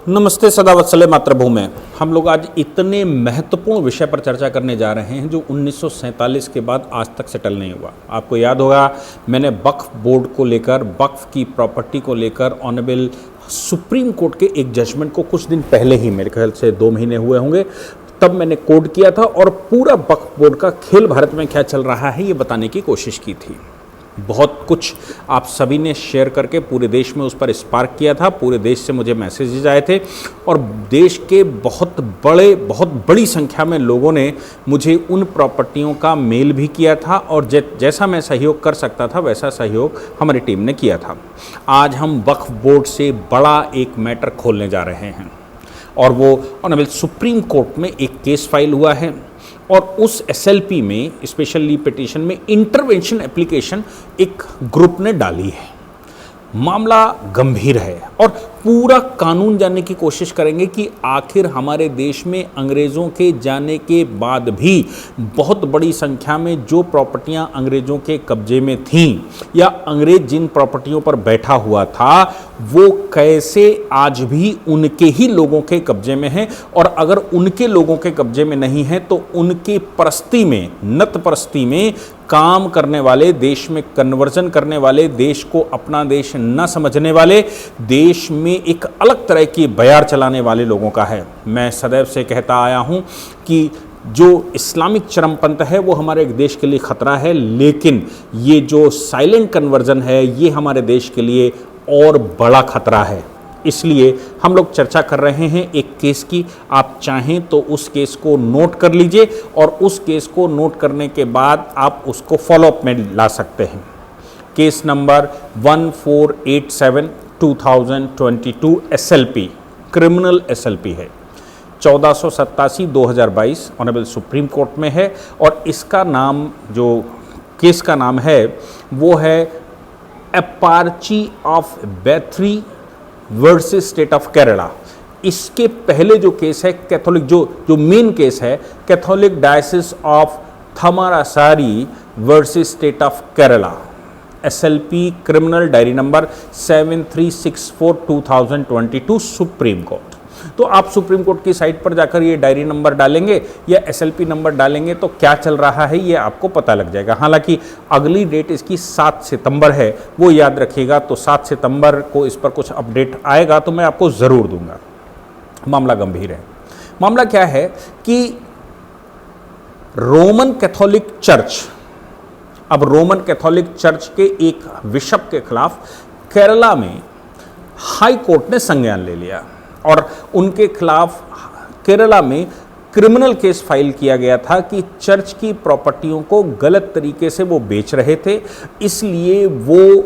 नमस्ते सदावत्सले मातृभूमि। हम लोग आज इतने महत्वपूर्ण विषय पर चर्चा करने जा रहे हैं जो 1947 के बाद आज तक सेटल नहीं हुआ। आपको याद होगा मैंने वक्फ बोर्ड को लेकर, वक्फ की प्रॉपर्टी को लेकर ऑनरेबल सुप्रीम कोर्ट के एक जजमेंट को कुछ दिन पहले ही, मेरे ख्याल से 2 महीने हुए होंगे, तब मैंने कोट किया था और पूरा वक्फ बोर्ड का खेल भारत में क्या चल रहा है ये बताने की कोशिश की थी। बहुत कुछ आप सभी ने शेयर करके पूरे देश में उस पर स्पार्क किया था। पूरे देश से मुझे मैसेजेस आए थे और देश के बहुत बड़ी संख्या में लोगों ने मुझे उन प्रॉपर्टियों का मेल भी किया था और जैसा मैं सहयोग कर सकता था वैसा सहयोग हमारी टीम ने किया था। आज हम वक्फ बोर्ड से बड़ा एक मैटर खोलने जा रहे हैं और वो ऑनरेबल सुप्रीम कोर्ट में एक केस फाइल हुआ है और उस एसएलपी में, स्पेशली पिटीशन में, इंटरवेंशन एप्लीकेशन एक ग्रुप ने डाली है। मामला गंभीर है और पूरा कानून जानने की कोशिश करेंगे कि आखिर हमारे देश में अंग्रेज़ों के जाने के बाद भी बहुत बड़ी संख्या में जो प्रॉपर्टियां अंग्रेज़ों के कब्जे में थीं या अंग्रेज जिन प्रॉपर्टियों पर बैठा हुआ था वो कैसे आज भी उनके ही लोगों के कब्जे में है, और अगर उनके लोगों के कब्जे में नहीं है तो उनके परस्ती में, नत परस्ती में काम करने वाले, देश में कन्वर्जन करने वाले, देश को अपना देश न समझने वाले, देश में एक अलग तरह की बयार चलाने वाले लोगों का है। मैं सदैव से कहता आया हूं कि जो इस्लामिक चरमपंथ है वो हमारे देश के लिए खतरा है, लेकिन ये जो साइलेंट कन्वर्जन है ये हमारे देश के लिए और बड़ा खतरा है। इसलिए हम लोग चर्चा कर रहे हैं एक केस की। आप चाहें तो उस केस को नोट कर लीजिए और उस केस को नोट करने के बाद आप उसको फॉलोअप में ला सकते हैं। Case number 1487/2022 SLP, criminal SLP है, 1487/2022 ऑनरेबल सुप्रीम कोर्ट में है और इसका नाम, जो केस का नाम है वो है Aparchi of Bathery versus state of Kerala. इसके पहले जो केस है कैथोलिक, जो मेन केस है Catholic diocese of Thamarassery versus state of Kerala, SLP criminal diary number 7364/2022 Supreme Court. तो आप सुप्रीम कोर्ट की साइट पर जाकर ये डायरी नंबर डालेंगे या एसएलपी नंबर डालेंगे तो क्या चल रहा है ये आपको पता लग जाएगा। हालांकि अगली डेट इसकी 7 सितंबर है, वो याद रखिएगा। तो 7 सितंबर को इस पर कुछ अपडेट आएगा तो मैं आपको ज़रूर दूंगा। मामला गंभीर है। मामला क्या है कि रोमन कैथोलिक चर्च, अब रोमन कैथोलिक चर्च के एक बिशप के खिलाफ केरला में हाई कोर्ट ने संज्ञान ले लिया और उनके खिलाफ केरला में क्रिमिनल केस फाइल किया गया था कि चर्च की प्रॉपर्टियों को गलत तरीके से वो बेच रहे थे, इसलिए वो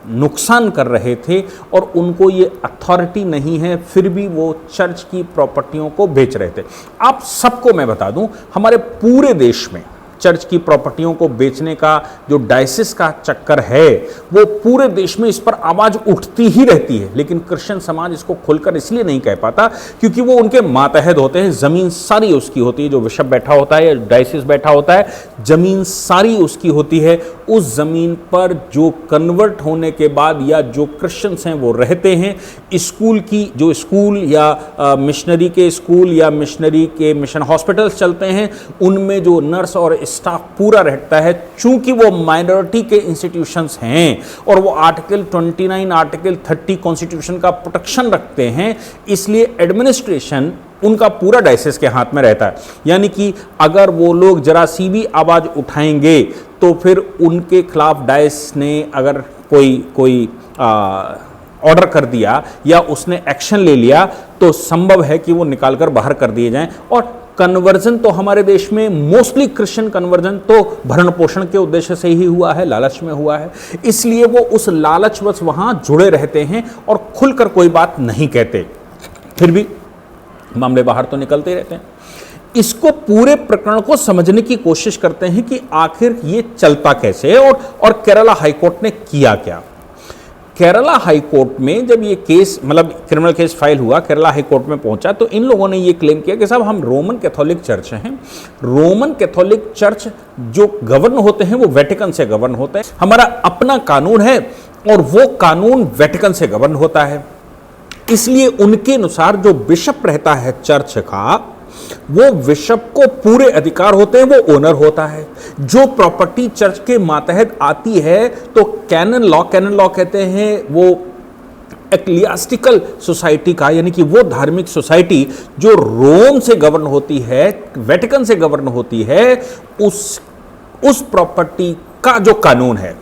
नुकसान कर रहे थे और उनको ये अथॉरिटी नहीं है, फिर भी वो चर्च की प्रॉपर्टियों को बेच रहे थे। आप सबको मैं बता दूं, हमारे पूरे देश में चर्च की प्रॉपर्टियों को बेचने का जो डायसिस का चक्कर है वो पूरे देश में इस पर आवाज़ उठती ही रहती है, लेकिन क्रिश्चियन समाज इसको खुलकर इसलिए नहीं कह पाता क्योंकि वो उनके मातहत होते हैं। ज़मीन सारी उसकी होती है, जो बिशप बैठा होता है या डायसिस बैठा होता है, ज़मीन सारी उसकी होती है। उस ज़मीन पर जो कन्वर्ट होने के बाद या जो क्रिश्चियंस हैं वो रहते हैं। स्कूल की, जो स्कूल या मिशनरी के स्कूल या मिशनरी के मिशन हॉस्पिटल्स चलते हैं, उनमें जो नर्स और स्टाफ पूरा रहता है। चूंकि वो माइनॉरिटी के इंस्टीट्यूशंस हैं और वो आर्टिकल 29, आर्टिकल 30 कॉन्स्टिट्यूशन का प्रोटेक्शन रखते हैं, इसलिए एडमिनिस्ट्रेशन उनका पूरा डायसिस के हाथ में रहता है। यानी कि अगर वो लोग जरा सी भी आवाज़ उठाएंगे तो फिर उनके खिलाफ डायस ने अगर कोई ऑर्डर कर दिया या उसने एक्शन ले लिया तो संभव है कि वो निकालकर बाहर कर दिए जाएं। और कन्वर्जन तो हमारे देश में मोस्टली क्रिश्चियन कन्वर्जन तो भरण पोषण के उद्देश्य से ही हुआ है, लालच में हुआ है, इसलिए वो उस लालचवश वहां जुड़े रहते हैं और खुलकर कोई बात नहीं कहते, फिर भी मामले बाहर तो निकलते रहते हैं। इसको पूरे प्रकरण को समझने की कोशिश करते हैं कि आखिर ये चलता कैसे है और केरला हाईकोर्ट ने किया क्या। केरला हाई कोर्ट में जब ये केस, मतलब क्रिमिनल केस फाइल हुआ, केरला हाई कोर्ट में पहुंचा तो इन लोगों ने ये क्लेम किया कि साहब हम रोमन कैथोलिक चर्च हैं, रोमन कैथोलिक चर्च जो गवर्न होते हैं वो वेटिकन से गवर्न होते हैं, हमारा अपना कानून है और वो कानून वेटिकन से गवर्न होता है। इसलिए उनके अनुसार जो बिशप रहता है चर्च का, वो बिशप को पूरे अधिकार होते हैं, वो ओनर होता है। जो प्रॉपर्टी चर्च के मातहत आती है तो कैनन लॉ कहते हैं वो एक्लियास्टिकल सोसाइटी का, यानी कि वो धार्मिक सोसाइटी जो रोम से गवर्न होती है, वेटिकन से गवर्न होती है, उस प्रॉपर्टी का जो कानून है।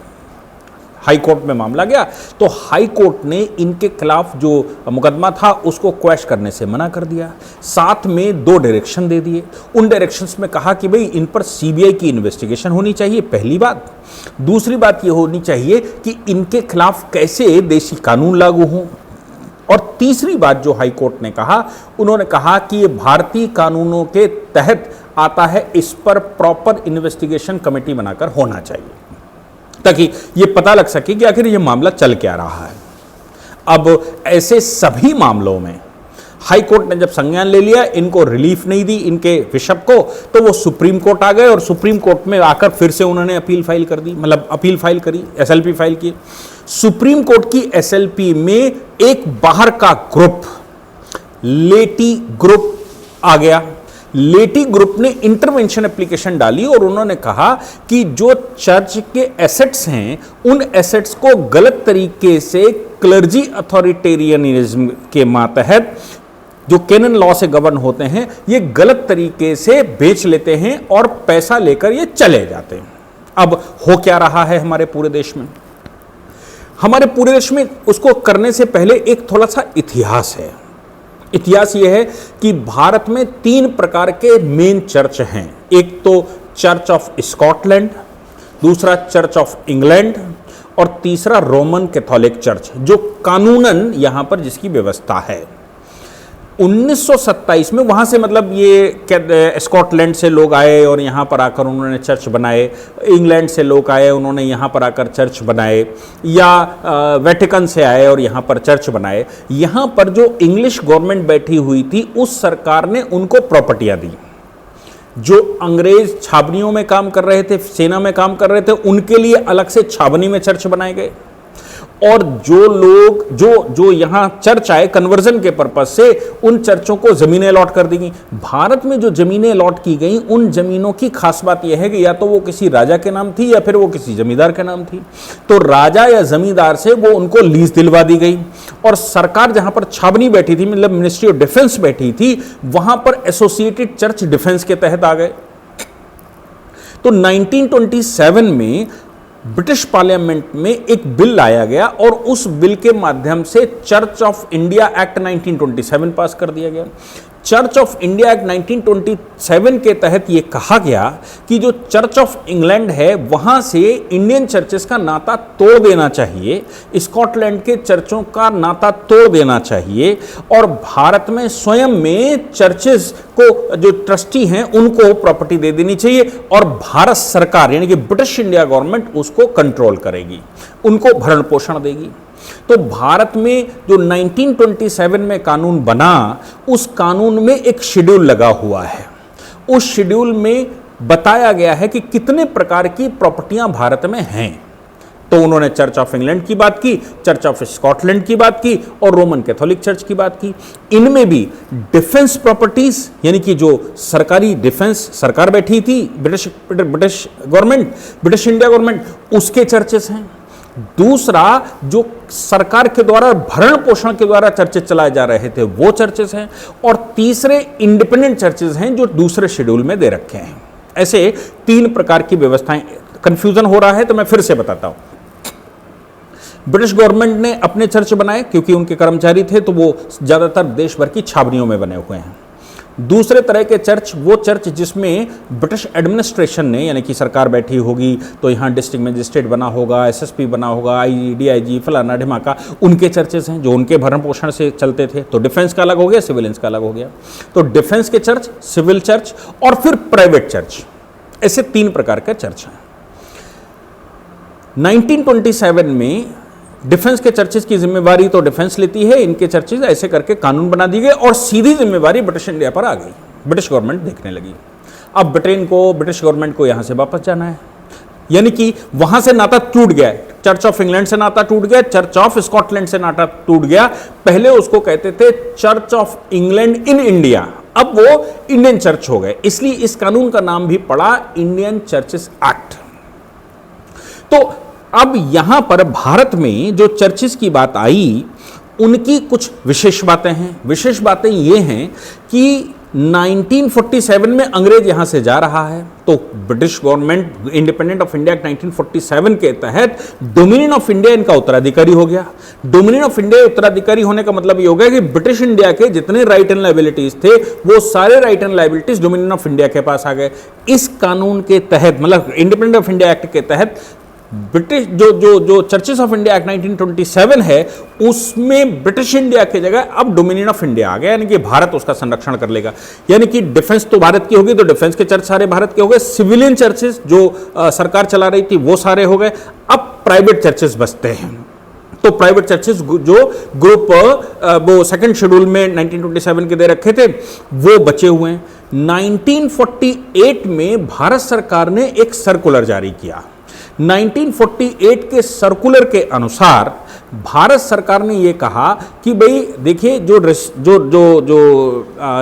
हाई कोर्ट में मामला गया तो हाई कोर्ट ने इनके खिलाफ जो मुकदमा था उसको क्वैश करने से मना कर दिया। साथ में 2 डायरेक्शन दे दिए। उन डायरेक्शंस में कहा कि भाई इन पर सीबीआई की इन्वेस्टिगेशन होनी चाहिए, पहली बात। दूसरी बात ये होनी चाहिए कि इनके खिलाफ कैसे देशी कानून लागू हों। और तीसरी बात जो हाई कोर्ट ने कहा, उन्होंने कहा कि ये भारतीय कानूनों के तहत आता है, इस पर प्रॉपर इन्वेस्टिगेशन कमेटी बनाकर होना चाहिए ताकि ये पता लग सके कि आखिर ये मामला चल क्या रहा है। अब ऐसे सभी मामलों में हाई कोर्ट ने जब संज्ञान ले लिया, इनको रिलीफ नहीं दी इनके बिशप को, तो वो सुप्रीम कोर्ट आ गए और सुप्रीम कोर्ट में आकर फिर से उन्होंने अपील फाइल कर दी, मतलब अपील फाइल करी, एसएलपी फाइल की। सुप्रीम कोर्ट की एसएलपी में एक बाहर का ग्रुप, लेटी ग्रुप आ गया। लेटी ग्रुप ने इंटरवेंशन एप्लीकेशन डाली और उन्होंने कहा कि जो चर्च के एसेट्स हैं, उन एसेट्स को गलत तरीके से क्लर्जी अथॉरिटेरियनिज्म के मातहत जो कैनन लॉ से गवर्न होते हैं, ये गलत तरीके से बेच लेते हैं और पैसा लेकर ये चले जाते हैं। अब हो क्या रहा है हमारे पूरे देश में? हमारे पूरे देश में उसको करने से पहले एक थोड़ा सा इतिहास है। इतिहास यह है कि भारत में 3 प्रकार के मेन चर्च हैं। एक तो चर्च ऑफ स्कॉटलैंड, दूसरा चर्च ऑफ इंग्लैंड और तीसरा रोमन कैथोलिक चर्च, जो कानूनन यहां पर जिसकी व्यवस्था है। 1927 में वहाँ से, मतलब ये स्कॉटलैंड से लोग आए और यहाँ पर आकर उन्होंने चर्च बनाए, इंग्लैंड से लोग आए उन्होंने यहाँ पर आकर चर्च बनाए, या वेटिकन से आए और यहाँ पर चर्च बनाए। यहाँ पर जो इंग्लिश गवर्नमेंट बैठी हुई थी, उस सरकार ने उनको प्रॉपर्टियाँ दी। जो अंग्रेज छावनियों में काम कर रहे थे, सेना में काम कर रहे थे, उनके लिए अलग से छावनी में चर्च बनाए गए। और जो लोग जो यहां चर्च आए कन्वर्जन के पर्पज से, उन चर्चों को जमीनें अलॉट कर दी गई। भारत में जो जमीनें अलॉट की गई, उन जमीनों की खास बात यह है कि या तो वो किसी राजा के नाम थी या फिर वो किसी जमींदार के नाम थी। तो राजा या जमींदार से वो उनको लीज दिलवा दी गई और सरकार जहां पर छावनी बैठी थी, मतलब मिनिस्ट्री ऑफ डिफेंस बैठी थी, वहां पर एसोसिएटेड चर्च डिफेंस के तहत आ गए। तो 1927 में ब्रिटिश पार्लियामेंट में एक बिल लाया गया और उस बिल के माध्यम से चर्च ऑफ इंडिया एक्ट 1927 पास कर दिया गया। चर्च ऑफ इंडिया एक्ट 1927 के तहत यह कहा गया कि जो चर्च ऑफ इंग्लैंड है, वहां से इंडियन चर्चेस का नाता तोड़ देना चाहिए, स्कॉटलैंड के चर्चों का नाता तोड़ देना चाहिए और भारत में स्वयं में चर्चेस को जो ट्रस्टी हैं उनको प्रॉपर्टी दे देनी चाहिए और भारत सरकार यानी कि ब्रिटिश इंडिया गवर्नमेंट उसको कंट्रोल करेगी, उनको भरण पोषण देगी। तो भारत में जो 1927 में कानून बना, उस कानून में एक शेड्यूल लगा हुआ है। उस शेड्यूल में बताया गया है कि कितने प्रकार की प्रॉपर्टियां भारत में हैं। तो उन्होंने चर्च ऑफ इंग्लैंड की बात की, चर्च ऑफ स्कॉटलैंड की बात की और रोमन कैथोलिक चर्च की बात की। इनमें भी डिफेंस प्रॉपर्टीज यानी कि जो सरकारी डिफेंस सरकार बैठी थी, British government, British India government, उसके चर्चेस हैं। दूसरा, जो सरकार के द्वारा भरण पोषण के द्वारा चर्चेस चलाए जा रहे थे, वो चर्चेस हैं। और तीसरे इंडिपेंडेंट चर्चेस हैं जो दूसरे शेड्यूल में दे रखे हैं। ऐसे 3 प्रकार की व्यवस्थाएं। कंफ्यूजन हो रहा है तो मैं फिर से बताता हूं। ब्रिटिश गवर्नमेंट ने अपने चर्च बनाए क्योंकि उनके कर्मचारी थे, तो वो ज्यादातर देश भर की छावनियों में बने हुए हैं। दूसरे तरह के चर्च, वो चर्च जिसमें ब्रिटिश एडमिनिस्ट्रेशन ने यानी कि सरकार बैठी होगी, तो यहाँ डिस्ट्रिक्ट मजिस्ट्रेट बना होगा, एसएसपी बना होगा, आईजी, डीआईजी, फलाना ढिमाका, उनके चर्चेस हैं जो उनके भरण पोषण से चलते थे। तो डिफेंस का अलग हो गया, सिविलियंस का अलग हो गया। तो डिफेंस के चर्च, सिविल चर्च और फिर प्राइवेट चर्च, ऐसे 3 प्रकार के चर्च हैं। 1927 में डिफेंस के चर्चेस की जिम्मेवारी तो डिफेंस लेती है, इनके चर्चेस ऐसे करके कानून बना दिए गए और सीधी जिम्मेवारी ब्रिटिश इंडिया पर आ गई। ब्रिटिश गवर्नमेंट देखने लगी। अब ब्रिटेन को, ब्रिटिश गवर्नमेंट को यहां से वापस जाना है। यानी कि वहां से नाता टूट गया, चर्च ऑफ इंग्लैंड से नाता टूट गया, चर्च ऑफ स्कॉटलैंड से नाता टूट गया। पहले उसको कहते थे church of England in India, अब वो इंडियन चर्च हो गए, इसलिए इस कानून का नाम भी पड़ा इंडियन चर्चेस एक्ट। तो अब यहां पर भारत में जो चर्चेस की बात आई, उनकी कुछ विशेष बातें हैं। विशेष बातें ये हैं कि 1947 में अंग्रेज यहां से जा रहा है, तो British government independent of India act 1947 के तहत डोमिनियन ऑफ इंडिया इनका उत्तराधिकारी हो गया। डोमिनियन ऑफ इंडिया उत्तराधिकारी होने का मतलब ये हो गया कि ब्रिटिश इंडिया के जितने राइट एंड लायबिलिटीज थे, वो सारे right and liabilities dominion of India के पास आ गए। इस कानून के तहत, मतलब इंडिपेंडेंट ऑफ इंडिया एक्ट के तहत, ब्रिटिश जो चर्चेस ऑफ इंडिया एक्ट 1927 है, उसमें ब्रिटिश इंडिया की जगह अब डोमिनियन ऑफ इंडिया आ गया, यानी कि भारत उसका संरक्षण कर लेगा। यानी कि डिफेंस तो भारत की होगी, तो डिफेंस के चर्च सारे भारत के हो गए, सिविलियन चर्चेस जो सरकार चला रही थी वो सारे हो गए। अब प्राइवेट चर्चेस बचते हैं, तो प्राइवेट चर्चेस जो ग्रुप वो सेकंड शेड्यूल में 1927 के दे रखे थे, वो बचे हुए हैं। 1948 में भारत सरकार ने एक सर्कुलर जारी किया। 1948 के सर्कुलर के अनुसार भारत सरकार ने यह कहा कि भाई देखिए,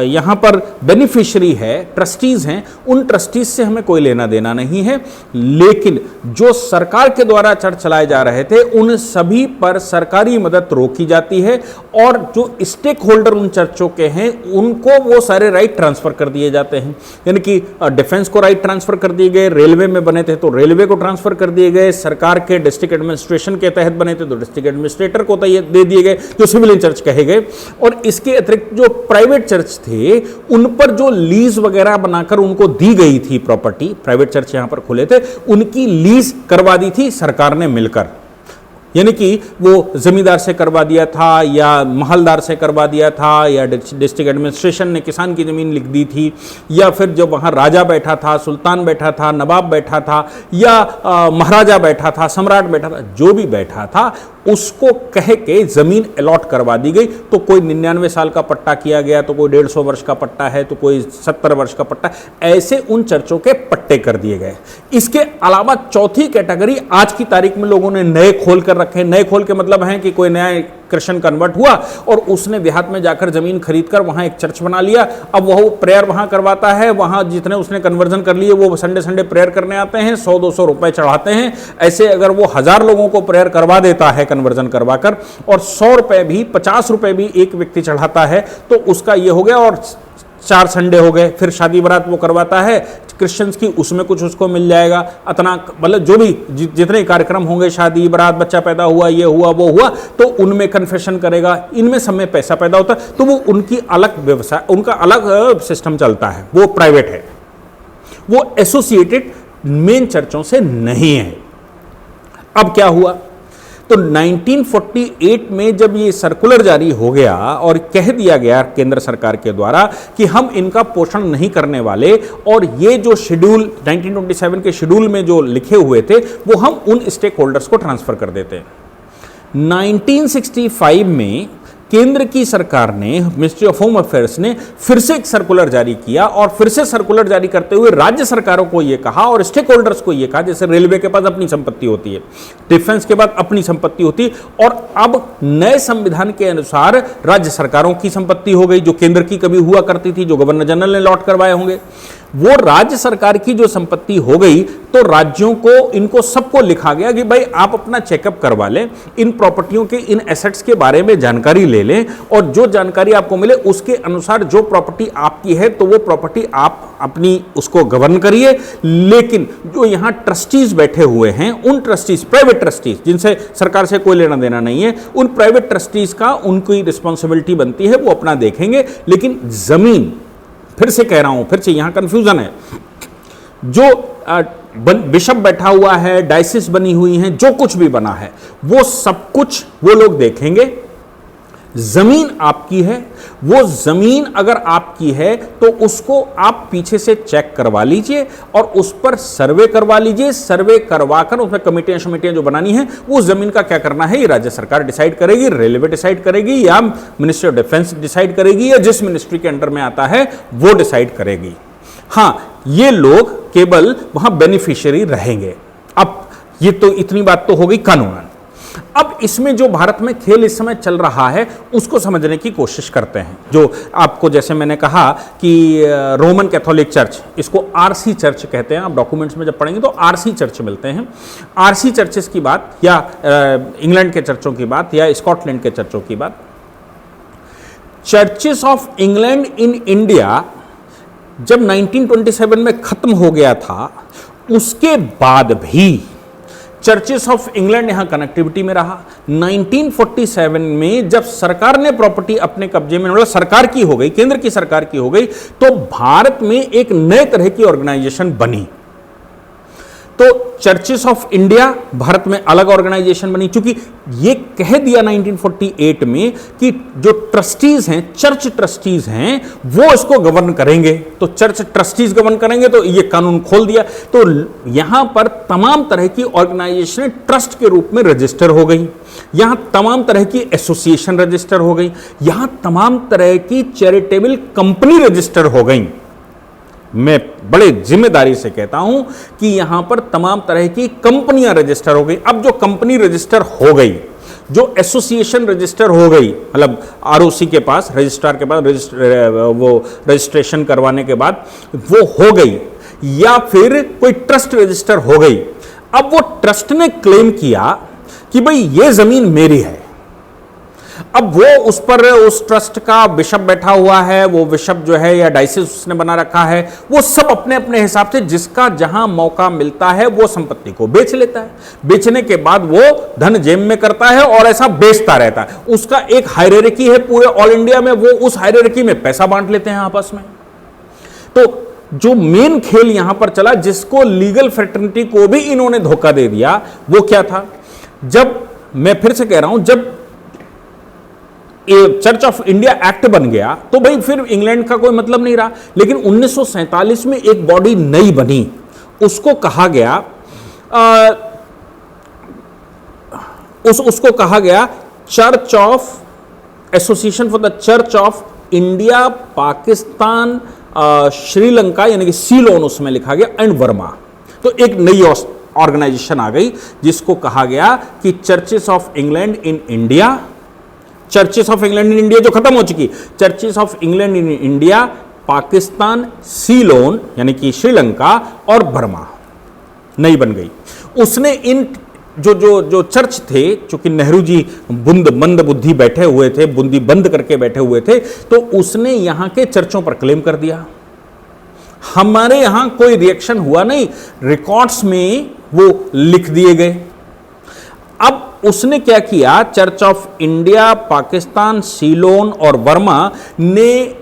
यहां पर बेनिफिशियरी है, ट्रस्टीज हैं, उन ट्रस्टीज से हमें कोई लेना देना नहीं है, लेकिन जो सरकार के द्वारा चर्च चलाए जा रहे थे उन सभी पर सरकारी मदद रोकी जाती है, और जो स्टेक होल्डर उन चर्चों के हैं उनको वो सारे राइट ट्रांसफर कर दिए जाते हैं। यानी कि डिफेंस को राइट ट्रांसफर कर दिए गए, रेलवे में बने थे तो रेलवे को ट्रांसफर कर दिए गए, सरकार के डिस्ट्रिक्ट एडमिनिस्ट्रेशन के तहत बने थे तो डिस्ट्रिक्ट एडमिनिस्ट्रेटर को दे दिए गए, जो सिविलियन चर्च कहे गए। और इसके अतिरिक्त जो प्राइवेट चर्च थे उन पर जो लीज वगैरह बनाकर उनको दी गई थी प्रॉपर्टी, प्राइवेट चर्च यहां पर खुले थे, उनकी लीज करवा दी थी सरकार ने मिलकर। यानी कि वो जमींदार से करवा दिया था, या महलदार से करवा दिया था, या डिस्ट्रिक्ट एडमिनिस्ट्रेशन ने किसान की ज़मीन लिख दी थी, या फिर जो वहाँ राजा बैठा था, सुल्तान बैठा था, नवाब बैठा था, या महाराजा बैठा था, सम्राट बैठा था, जो भी बैठा था उसको कह के ज़मीन अलॉट करवा दी गई। तो कोई 99 साल का पट्टा किया गया, तो कोई 150 वर्ष का पट्टा है, तो कोई 70 वर्ष का पट्टा, ऐसे उन चर्चों के पट्टे कर दिए गए। इसके अलावा चौथी कैटेगरी आज की तारीख में लोगों ने नए खोल कर रखे। नए खोल के मतलब है कि कोई नया क्रिश्चियन कन्वर्ट हुआ और उसने देहात में जाकर जमीन खरीदकर वहां एक चर्च बना लिया, अब वह प्रेयर वहां करवाता है, वहां जितने उसने कन्वर्जन कर लिए वो संडे संडे प्रेयर करने आते हैं, 100-200 रुपए चढ़ाते हैं। ऐसे अगर वो 1000 लोगों को प्रेयर करवा देता है कन्वर्जन करवाकर, और 100 रुपए भी, 50 रुपए भी एक व्यक्ति चढ़ाता है, तो उसका ये हो गया, और 4 संडे हो गए। फिर शादी बारात वो करवाता है क्रिश्चियंस की, उसमें कुछ उसको मिल जाएगा, अतना मतलब जो भी जितने कार्यक्रम होंगे, शादी बारात, बच्चा पैदा हुआ, ये हुआ वो हुआ, तो उनमें कन्फेशन करेगा, इनमें सब में पैसा पैदा होता है। तो वो उनकी अलग व्यवसाय, उनका अलग सिस्टम चलता है, वो प्राइवेट है, वो एसोसिएटेड मेन चर्चों से नहीं है। अब क्या हुआ, तो 1948 में जब ये सर्कुलर जारी हो गया और कह दिया गया केंद्र सरकार के द्वारा कि हम इनका पोषण नहीं करने वाले, और ये जो शेड्यूल 1927 के शेड्यूल में जो लिखे हुए थे वो हम उन स्टेक होल्डर्स को ट्रांसफर कर देते हैं। 1965 में केंद्र की सरकार ने, मिनिस्ट्री ऑफ होम अफेयर्स ने फिर से एक सर्कुलर जारी किया, और फिर से सर्कुलर जारी करते हुए राज्य सरकारों को यह कहा और स्टेक होल्डर्स को यह कहा, जैसे रेलवे के पास अपनी संपत्ति होती है, डिफेंस के बाद अपनी संपत्ति होती है, और अब नए संविधान के अनुसार राज्य सरकारों की संपत्ति हो गई, जो केंद्र की कभी हुआ करती थी, जो गवर्नर जनरल ने लॉट करवाए होंगे, वो राज्य सरकार की जो संपत्ति हो गई। तो राज्यों को, इनको सबको लिखा गया कि भाई आप अपना चेकअप करवा लें, इन प्रॉपर्टियों के, इन एसेट्स के बारे में जानकारी ले लें, और जो जानकारी आपको मिले उसके अनुसार जो प्रॉपर्टी आपकी है तो वो प्रॉपर्टी आप अपनी उसको गवर्न करिए। लेकिन जो यहां ट्रस्टीज बैठे हुए हैं, उन ट्रस्टीज, प्राइवेट ट्रस्टीज जिनसे सरकार से कोई लेना देना नहीं है, उन प्राइवेट ट्रस्टीज का उनकी रिस्पॉन्सिबिलिटी बनती है, वो अपना देखेंगे। लेकिन जमीन, फिर से कह रहा हूं, फिर से यहां कंफ्यूजन है, जो बिशप बैठा हुआ है, डायसिस बनी हुई है, जो कुछ भी बना है, वो सब कुछ वो लोग देखेंगे। जमीन आपकी है, वो जमीन अगर आपकी है तो उसको आप पीछे से चेक करवा लीजिए और उस पर सर्वे करवा लीजिए। सर्वे करवाकर उसमें कमेटियां जो बनानी है, वो जमीन का क्या करना है ये राज्य सरकार डिसाइड करेगी, रेलवे डिसाइड करेगी, या मिनिस्ट्री ऑफ डिफेंस डिसाइड करेगी, या जिस मिनिस्ट्री के अंडर में आता है वो डिसाइड करेगी। हाँ, ये लोग केवल वहां बेनिफिशियरी रहेंगे, अब ये तो इतनी बात तो हो गई कानूनन। अब इसमें जो भारत में खेल इस समय चल रहा है उसको समझने की कोशिश करते हैं। जो आपको जैसे मैंने कहा कि रोमन कैथोलिक चर्च, इसको आरसी चर्च कहते हैं, आप डॉक्यूमेंट्स में जब पढ़ेंगे तो आरसी चर्च मिलते हैं। आरसी चर्चेस की बात या इंग्लैंड के चर्चों की बात या स्कॉटलैंड के चर्चों की बात, churches of England in India जब 1927 में खत्म हो गया था, उसके बाद भी चर्चेस ऑफ इंग्लैंड यहां कनेक्टिविटी में रहा। 1947 में जब सरकार ने प्रॉपर्टी अपने कब्जे में, मतलब सरकार की हो गई, केंद्र की सरकार की हो गई, तो भारत में एक नए तरह की ऑर्गेनाइजेशन बनी। तो चर्चेस ऑफ इंडिया भारत में अलग ऑर्गेनाइजेशन बनी, क्योंकि ये कह दिया 1948 में कि जो ट्रस्टीज हैं, चर्च ट्रस्टीज हैं, वो इसको गवर्न करेंगे। तो चर्च ट्रस्टीज गवर्न करेंगे, तो ये कानून खोल दिया। तो यहां पर तमाम तरह की ऑर्गेनाइजेशन ट्रस्ट के रूप में रजिस्टर हो गई, यहां तमाम तरह की एसोसिएशन रजिस्टर हो गई, यहां तमाम तरह की चैरिटेबल कंपनी रजिस्टर हो गई। मैं बड़े जिम्मेदारी से कहता हूं कि यहां पर तमाम तरह की कंपनियां रजिस्टर हो गई। अब जो कंपनी रजिस्टर हो गई, जो एसोसिएशन रजिस्टर हो गई, मतलब आरओसी के पास, रजिस्ट्रार के पास वो रजिस्ट्रेशन करवाने के बाद वो हो गई, या फिर कोई ट्रस्ट रजिस्टर हो गई। अब वो ट्रस्ट ने क्लेम किया कि भाई ये जमीन मेरी है। अब वो उस पर, उस ट्रस्ट का बिशप बैठा हुआ है, वो बिशप जो है या डायसिस उसने बना रखा है, वो सब अपने अपने हिसाब से जिसका जहां मौका मिलता है वो संपत्ति को बेच लेता है। बेचने के बाद वो धन जेब में करता है और ऐसा बेचता रहता है। उसका एक हायरार्की है पूरे ऑल इंडिया में, वो उस हायरार्की में पैसा बांट लेते हैं आपस में। तो जो मेन खेल यहां पर चला, जिसको लीगल फ्रेटर्निटी को भी इन्होंने धोखा दे दिया, वो क्या था? जब, मैं फिर से कह रहा हूं, जब चर्च ऑफ इंडिया एक्ट बन गया तो भाई फिर इंग्लैंड का कोई मतलब नहीं रहा। लेकिन 1947 में एक बॉडी नई बनी, उसको कहा गया उसको कहा गया church of association for the church of India, Pakistan, Sri Lanka, यानी कि सीलोन उसमें लिखा गया, एंड वर्मा। तो एक नई ऑर्गेनाइजेशन आ गई जिसको कहा गया कि churches of England in India, churches of England in India जो खत्म हो चुकी, churches of England in India, Pakistan, Ceylon यानी कि श्रीलंका, और बर्मा नई बन गई। उसने इन जो चर्च थे, चूंकि नेहरू जी मंद बुद्धि बैठे हुए थे, बुद्धि बंद करके बैठे हुए थे, तो उसने यहां के चर्चों पर क्लेम कर दिया। हमारे यहां कोई रिएक्शन हुआ नहीं, रिकॉर्ड्स में वो लिख दिए गए। अब उसने क्या किया, church of India, Pakistan, Ceylon और वर्मा ने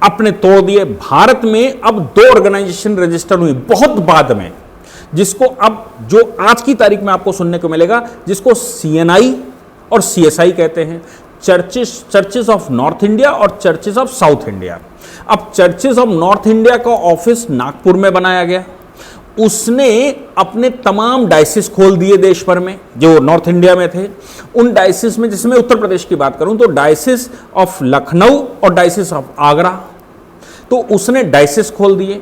अपने तोड़ दिए। भारत में अब 2 ऑर्गेनाइजेशन रजिस्टर हुई बहुत बाद में, जिसको अब जो आज की तारीख में आपको सुनने को मिलेगा, जिसको सीएनआई और सीएसआई कहते हैं, चर्चेस ऑफ नॉर्थ इंडिया और चर्चेस ऑफ साउथ इंडिया। अब चर्चेस ऑफ नॉर्थ इंडिया का ऑफिस नागपुर में बनाया गया। उसने अपने तमाम डायसिस खोल दिए देश भर में जो नॉर्थ इंडिया में थे। उन डायसिस में, जैसे मैं उत्तर प्रदेश की बात करूं तो डायसिस ऑफ लखनऊ और डायसिस ऑफ आगरा, तो उसने डायसिस खोल दिए।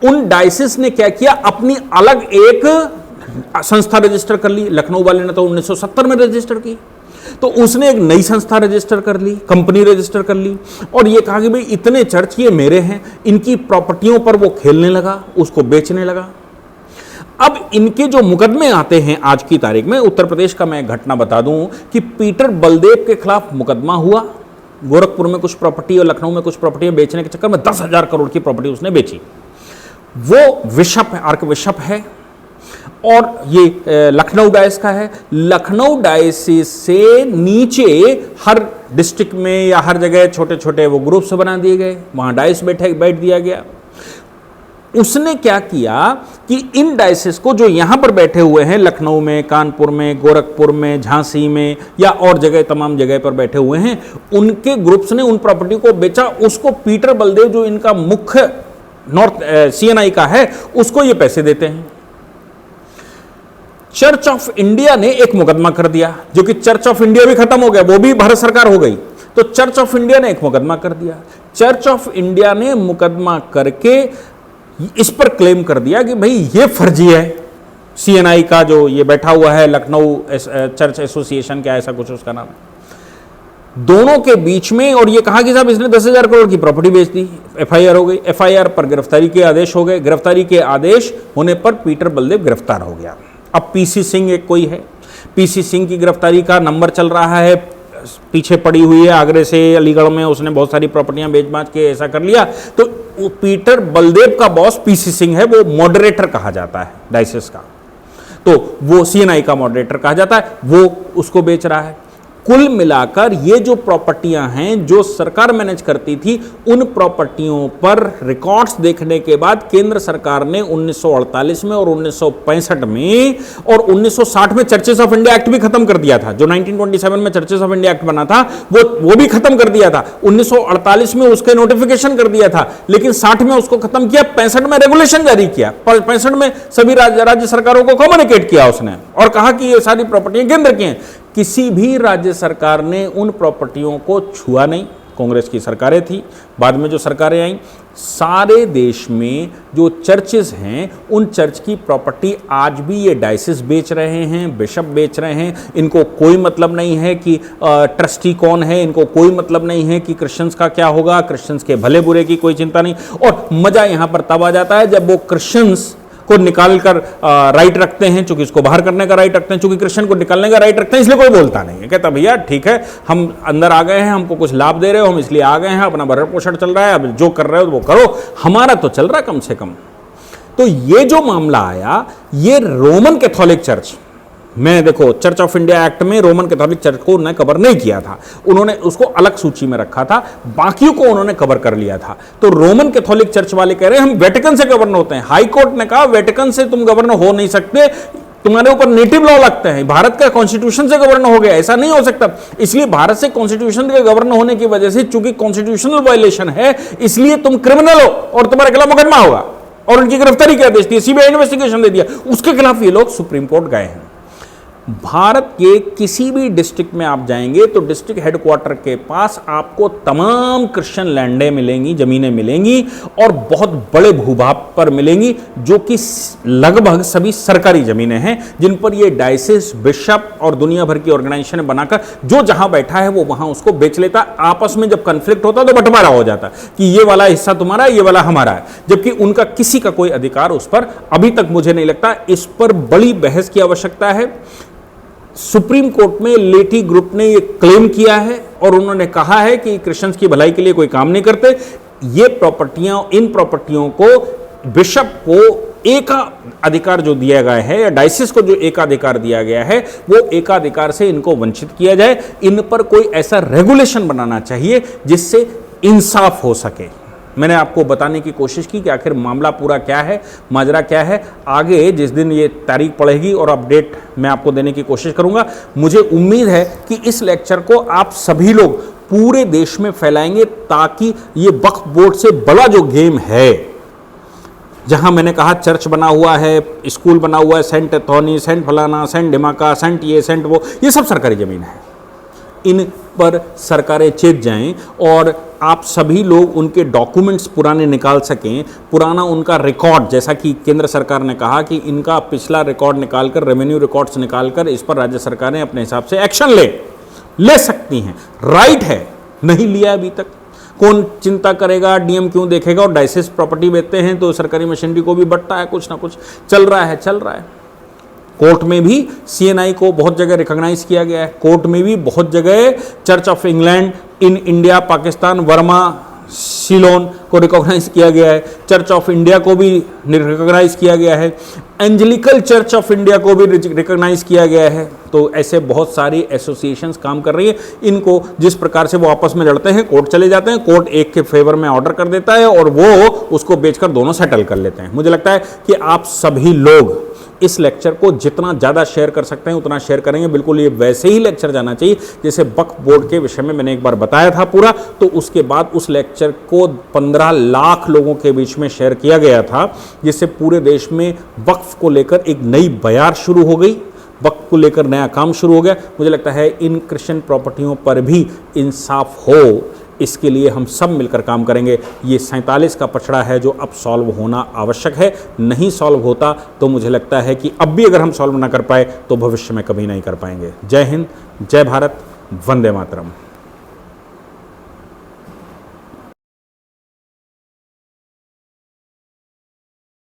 उन डायसिस ने क्या किया, अपनी अलग एक संस्था रजिस्टर कर ली। लखनऊ वाले ने तो 1970 में रजिस्टर की, तो उसने एक नई संस्था रजिस्टर कर ली, कंपनी रजिस्टर कर ली, और ये कहा कि भाई इतने चर्च ये मेरे हैं। इनकी प्रॉपर्टियों पर वो खेलने लगा, उसको बेचने लगा। अब इनके जो मुकदमे आते हैं आज की तारीख में, उत्तर प्रदेश का मैं घटना बता दूं कि पीटर बलदेव के खिलाफ मुकदमा हुआ। गोरखपुर में कुछ प्रॉपर्टी और लखनऊ में कुछ प्रॉपर्टी बेचने के चक्कर में 10,000 करोड़ की प्रॉपर्टी उसने बेची। वो बिशप है, आर्क बिशप है, और ये लखनऊ डायस का है। लखनऊ डायसिस से नीचे हर डिस्ट्रिक्ट में या हर जगह छोटे छोटे वो ग्रुप्स बना दिए गए, वहां डायस बैठ दिया गया। उसने क्या किया कि इन डायसिस को, जो यहां पर बैठे हुए हैं लखनऊ में, कानपुर में, गोरखपुर में, झांसी में या और जगह, तमाम जगह पर बैठे हुए हैं, उनके ग्रुप्स ने उन प्रॉपर्टी को बेचा। उसको पीटर बलदेव, जो इनका मुख्य नॉर्थ सीएनआई का है, उसको ये पैसे देते हैं। चर्च ऑफ इंडिया ने एक मुकदमा कर दिया, जो कि चर्च ऑफ इंडिया भी खत्म हो गया, वो भी भारत सरकार हो गई, तो चर्च ऑफ इंडिया ने एक मुकदमा कर दिया। चर्च ऑफ इंडिया ने मुकदमा करके इस पर क्लेम कर दिया कि भाई ये फर्जी है, CNI का जो ये बैठा हुआ है, लखनऊ चर्च एसोसिएशन, क्या ऐसा कुछ उसका नाम है, दोनों के बीच में, और ये कहा कि साहब इसने 10,000 करोड़ की प्रॉपर्टी बेच दी, FIR हो गई, FIR पर गिरफ्तारी के आदेश हो गए, गिरफ्तारी के आदेश होने पर पीटर बलदेव गिरफ्तार हो गया। अब PC सिंह एक कोई है, PC सिंह की गिरफ्तारी का नंबर चल रहा है, पीछे पड़ी हुई है, आगरे से अलीगढ़ में उसने बहुत सारी प्रॉपर्टियां बेच बाच के ऐसा कर लिया। तो वो पीटर बलदेव का बॉस PC सिंह है, वो मॉडरेटर कहा जाता है डाइसिस का, तो वो CNI का मॉडरेटर कहा जाता है, वो उसको बेच रहा है। कुल मिलाकर ये जो प्रॉपर्टियां हैं जो सरकार मैनेज करती थी, उन प्रॉपर्टियों पर रिकॉर्ड्स देखने के बाद केंद्र सरकार ने 1948 में और 1965 में और 1960 में चर्चेस ऑफ इंडिया एक्ट भी खत्म कर दिया था। जो 1927 में चर्चेस ऑफ इंडिया एक्ट बना था वो भी खत्म कर दिया था। 1948 में उसके नोटिफिकेशन कर दिया था, लेकिन 60 में उसको खत्म किया, 65 में रेगुलेशन जारी किया, 65 में सभी राज्य सरकारों को कम्युनिकेट किया उसने और कहा कि ये सारी प्रॉपर्टियां केंद्र की हैं। किसी भी राज्य सरकार ने उन प्रॉपर्टियों को छुआ नहीं, कांग्रेस की सरकारें थी, बाद में जो सरकारें आई, सारे देश में जो चर्चेस हैं उन चर्च की प्रॉपर्टी आज भी ये डाइसिस बेच रहे हैं, बिशप बेच रहे हैं। इनको कोई मतलब नहीं है कि ट्रस्टी कौन है, इनको कोई मतलब नहीं है कि क्रिश्चियंस का क्या होगा, क्रिश्चियंस के भले बुरे की कोई चिंता नहीं। और मजा यहां पर तब आ जाता है जब वो क्रिश्चियंस को निकाल कर राइट रखते हैं, चूंकि इसको बाहर करने का राइट रखते हैं, चूंकि क्रिश्चियन को निकालने का राइट रखते हैं, इसलिए कोई बोलता नहीं है। कहता भैया ठीक है, हम अंदर आ गए हैं, हमको कुछ लाभ दे रहे हो, हम इसलिए आ गए हैं, अपना भरण पोषण चल रहा है, अब जो कर रहे हो वो करो, हमारा तो चल रहा है कम से कम। तो ये जो मामला आया, ये रोमन कैथोलिक चर्च में, देखो चर्च ऑफ इंडिया एक्ट में रोमन कैथोलिक चर्च को उन्होंने कवर नहीं किया था, उन्होंने उसको अलग सूची में रखा था, बाकियों को उन्होंने कवर कर लिया था। तो रोमन कैथोलिक चर्च वाले कह रहे हैं हम वेटिकन से गवर्न होते हैं। हाई कोर्ट ने कहा वेटिकन से तुम गवर्नर हो नहीं सकते, तुम्हारे ऊपर नेटिव लॉ लगते हैं, भारत का कॉन्स्टिट्यूशन से गवर्नर हो गया, ऐसा नहीं हो सकता। इसलिए भारत से कॉन्स्टिट्यूशन के गवर्नर होने की वजह से, चूंकि कॉन्स्टिट्यूशनल वायलेशन है, इसलिए तुम क्रिमिनल हो और तुम्हारे खिलाफ मुकदमा होगा, और उनकी गिरफ्तारी के आदेश दिए, CBI इन्वेस्टिगेशन दे दिया। उसके खिलाफ ये लोग सुप्रीम कोर्ट गए हैं। भारत के किसी भी डिस्ट्रिक्ट में आप जाएंगे तो डिस्ट्रिक्ट हेडक्वार्टर के पास आपको तमाम क्रिश्चियन लैंडें मिलेंगी, जमीनें मिलेंगी, और बहुत बड़े भूभाग पर मिलेंगी, जो कि लगभग सभी सरकारी जमीनें हैं, जिन पर ये डाइसिस, बिशप और दुनिया भर की ऑर्गेनाइजेशन बनाकर जो जहां बैठा है वो वहां उसको बेच लेता। आपस में जब कन्फ्लिक्ट होता तो बंटवारा हो जाता कि ये वाला हिस्सा तुम्हारा है, ये वाला हमारा है, जबकि उनका किसी का कोई अधिकार उस पर अभी तक मुझे नहीं लगता। इस पर बड़ी बहस की आवश्यकता है। सुप्रीम कोर्ट में लेटी ग्रुप ने ये क्लेम किया है और उन्होंने कहा है कि क्रिश्चियंस की भलाई के लिए कोई काम नहीं करते। ये प्रॉपर्टियां, इन प्रॉपर्टियों को बिशप को एकाधिकार जो दिया गया है, या डाइसिस को जो एकाधिकार दिया गया है, वो एकाधिकार से इनको वंचित किया जाए। इन पर कोई ऐसा रेगुलेशन बनाना चाहिए जिससे इंसाफ हो सके। मैंने आपको बताने की कोशिश की कि आखिर मामला पूरा क्या है, माजरा क्या है। आगे जिस दिन ये तारीख पड़ेगी और अपडेट मैं आपको देने की कोशिश करूंगा। मुझे उम्मीद है कि इस लेक्चर को आप सभी लोग पूरे देश में फैलाएंगे, ताकि ये वक्फ बोर्ड से बड़ा जो गेम है, जहां मैंने कहा चर्च बना हुआ है, स्कूल बना हुआ है, सेंट एथोनी, सेंट फलाना, सेंट ढिमाका, सेंट ये, सेंट वो, ये सब सरकारी जमीन है। इन पर सरकारें चेत जाएं और आप सभी लोग उनके डॉक्यूमेंट्स पुराने निकाल सकें, पुराना उनका रिकॉर्ड, जैसा कि केंद्र सरकार ने कहा कि इनका पिछला रिकॉर्ड निकालकर, रेवेन्यू रिकॉर्ड्स निकालकर इस पर राज्य सरकारें अपने हिसाब से एक्शन ले सकती हैं। राइट है, नहीं लिया अभी तक, कौन चिंता करेगा, डीएम क्यों देखेगा। और डाइसिस प्रॉपर्टी बेचते हैं तो सरकारी मशीनरी को भी बटता है, कुछ ना कुछ चल रहा है। कोर्ट में भी CNI को बहुत जगह रिकॉग्नाइज किया गया है, कोर्ट में भी बहुत जगह church of England in India, Pakistan, Verma, Ceylon को रिकॉग्नाइज किया गया है, चर्च ऑफ इंडिया को भी रिकॉग्नाइज किया गया है, एंजेलिकल चर्च ऑफ इंडिया को भी रिकॉग्नाइज किया गया है। तो ऐसे बहुत सारी एसोसिएशंस काम कर रही है। इनको जिस प्रकार से वो आपस में लड़ते हैं, कोर्ट चले जाते हैं, कोर्ट एक के फेवर में ऑर्डर कर देता है और वो उसको बेचकर दोनों सेटल कर लेते हैं। मुझे लगता है कि आप सभी लोग इस लेक्चर को जितना ज़्यादा शेयर कर सकते हैं उतना शेयर करेंगे। बिल्कुल ये वैसे ही लेक्चर जाना चाहिए जैसे वक्फ बोर्ड के विषय में मैंने एक बार बताया था पूरा, तो उसके बाद उस लेक्चर को 15 लाख लोगों के बीच में शेयर किया गया था, जिससे पूरे देश में वक्फ को लेकर एक नई बयार शुरू हो गई, वक्फ को लेकर नया काम शुरू हो गया। मुझे लगता है इन क्रिश्चियन प्रॉपर्टियों पर भी इंसाफ हो, इसके लिए हम सब मिलकर काम करेंगे। ये 47 का पचड़ा है जो अब सॉल्व होना आवश्यक है। नहीं सॉल्व होता तो मुझे लगता है कि अब भी अगर हम सॉल्व ना कर पाए तो भविष्य में कभी नहीं कर पाएंगे। जय हिंद, जय भारत, वंदे मातरम।